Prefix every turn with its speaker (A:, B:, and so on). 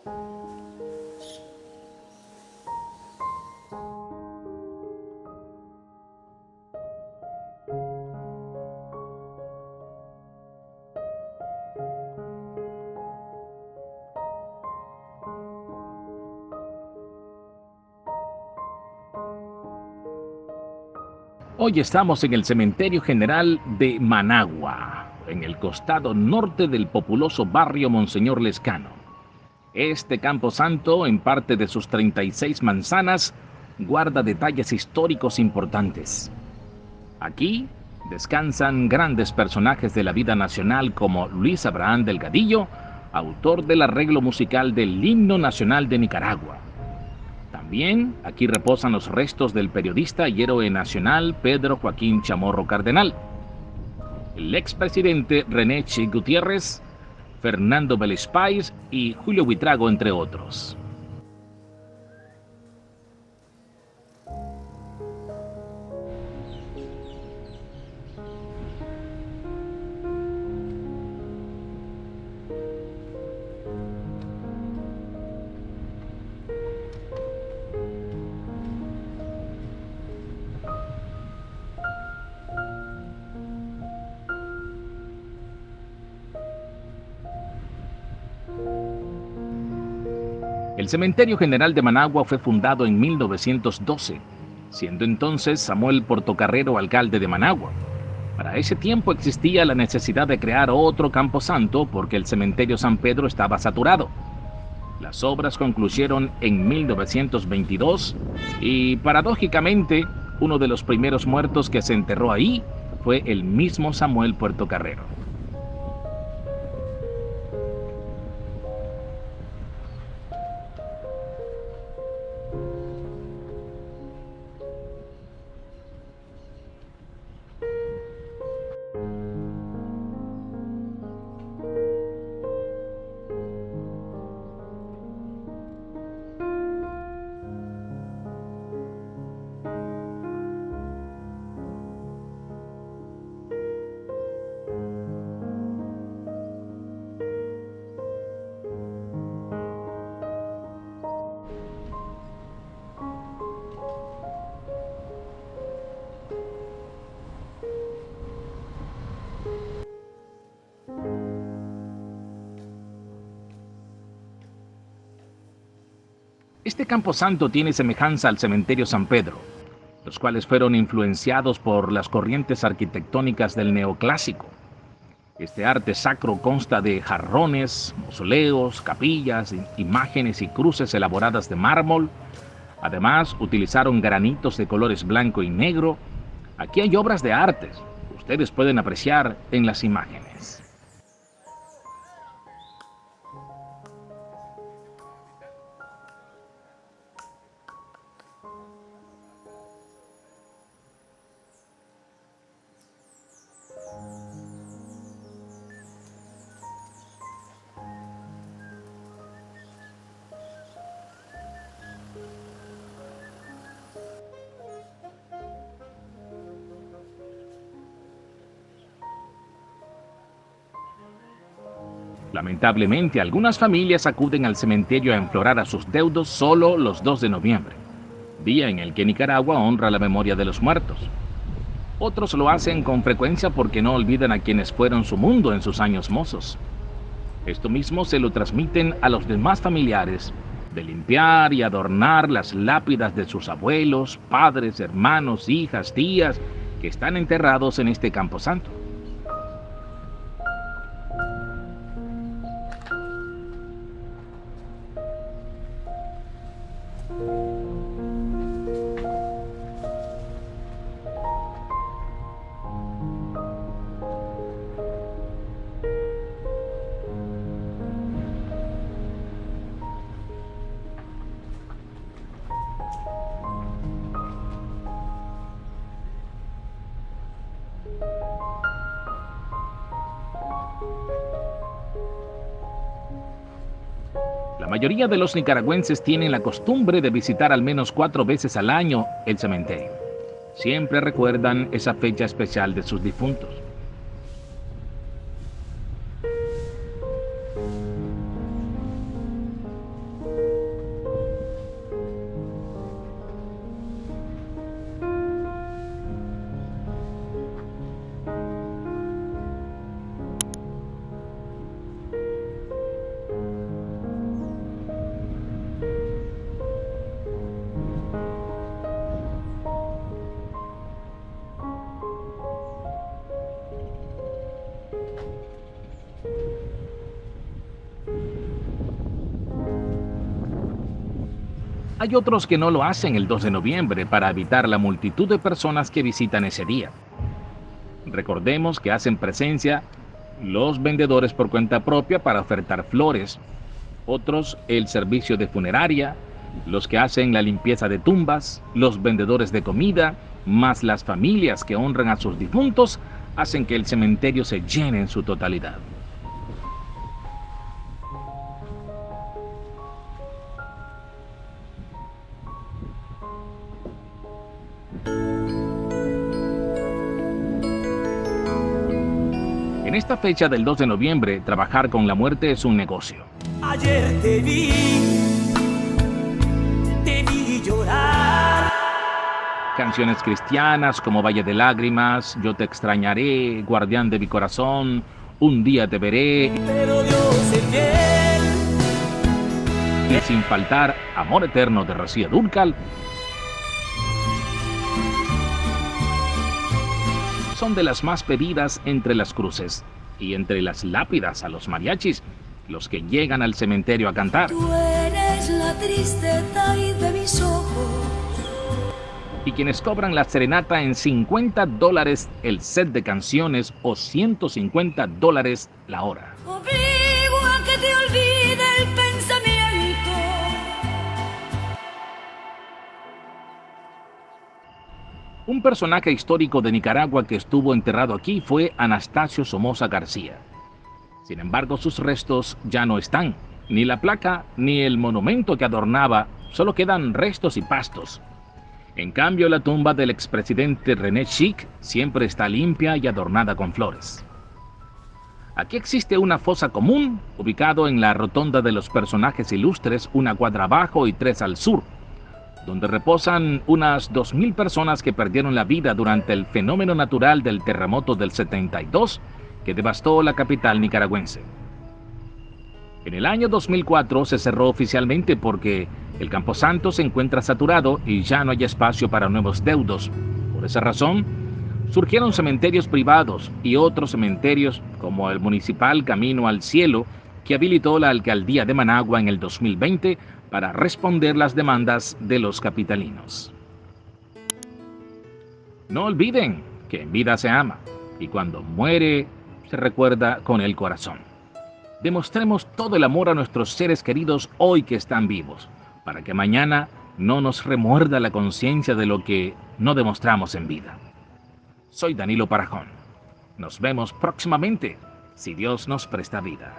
A: Hoy estamos en el Cementerio General de Managua, en el costado norte del populoso barrio Monseñor Lescano. Este camposanto, en parte de sus 36 manzanas, guarda detalles históricos importantes. Aquí descansan grandes personajes de la vida nacional como Luis Abraham Delgadillo, autor del arreglo musical del Himno Nacional de Nicaragua. También aquí reposan los restos del periodista y héroe nacional Pedro Joaquín Chamorro Cardenal, el expresidente René Che Gutiérrez, Fernando Vélez Páez y Julio Buitrago, entre otros. El Cementerio General de Managua fue fundado en 1912, siendo entonces Samuel Portocarrero alcalde de Managua. Para ese tiempo existía la necesidad de crear otro camposanto porque el cementerio San Pedro estaba saturado. Las obras concluyeron en 1922 y, paradójicamente, uno de los primeros muertos que se enterró ahí fue el mismo Samuel Portocarrero. Este camposanto tiene semejanza al cementerio San Pedro, los cuales fueron influenciados por las corrientes arquitectónicas del neoclásico. Este arte sacro consta de jarrones, mausoleos, capillas, imágenes y cruces elaboradas de mármol. Además, utilizaron granitos de colores blanco y negro. Aquí hay obras de arte. Ustedes pueden apreciar en las imágenes. Lamentablemente, algunas familias acuden al cementerio a implorar a sus deudos solo los 2 de noviembre, día en el que Nicaragua honra la memoria de los muertos. Otros lo hacen con frecuencia porque no olvidan a quienes fueron su mundo en sus años mozos. Esto mismo se lo transmiten a los demás familiares, de limpiar y adornar las lápidas de sus abuelos, padres, hermanos, hijas, tías, que están enterrados en este camposanto. La mayoría de los nicaragüenses tienen la costumbre de visitar al menos 4 veces al año el cementerio. Siempre recuerdan esa fecha especial de sus difuntos. Hay otros que no lo hacen el 2 de noviembre para evitar la multitud de personas que visitan ese día. Recordemos que hacen presencia los vendedores por cuenta propia para ofertar flores, otros el servicio de funeraria, los que hacen la limpieza de tumbas, los vendedores de comida, más las familias que honran a sus difuntos, hacen que el cementerio se llene en su totalidad. En esta fecha del 2 de noviembre, trabajar con la muerte es un negocio.
B: Ayer te vi llorar.
A: Canciones cristianas como Valle de Lágrimas, Yo te extrañaré, Guardián de mi corazón, Un día te veré,
B: Pero Dios es fiel.
A: y sin faltar Amor eterno de Rocío Dúrcal, son de las más pedidas entre las cruces y entre las lápidas a los mariachis, los que llegan al cementerio a cantar.
C: Tú eres la tristeza y de mis ojos.
A: Y quienes cobran la serenata en $50 el set de canciones o $150 la hora.
C: Obligo a que te olvide el pensamiento.
A: Un personaje histórico de Nicaragua que estuvo enterrado aquí fue Anastasio Somoza García. Sin embargo, sus restos ya no están. Ni la placa ni el monumento que adornaba, solo quedan restos y pastos. En cambio, la tumba del expresidente René Schick siempre está limpia y adornada con flores. Aquí existe una fosa común, ubicado en la rotonda de los personajes ilustres, una cuadra abajo y 3 al sur, donde reposan unas 2.000 personas que perdieron la vida durante el fenómeno natural del terremoto del 72 que devastó la capital nicaragüense. En el año 2004 se cerró oficialmente porque el camposanto se encuentra saturado y ya no hay espacio para nuevos deudos. Por esa razón, surgieron cementerios privados y otros cementerios como el municipal Camino al Cielo, que habilitó la alcaldía de Managua en el 2020 para responder las demandas de los capitalinos. No olviden que en vida se ama y cuando muere se recuerda con el corazón. Demostremos todo el amor a nuestros seres queridos hoy que están vivos, para que mañana no nos remuerda la conciencia de lo que no demostramos en vida. Soy Danilo Parajón. Nos vemos próximamente, si Dios nos presta vida.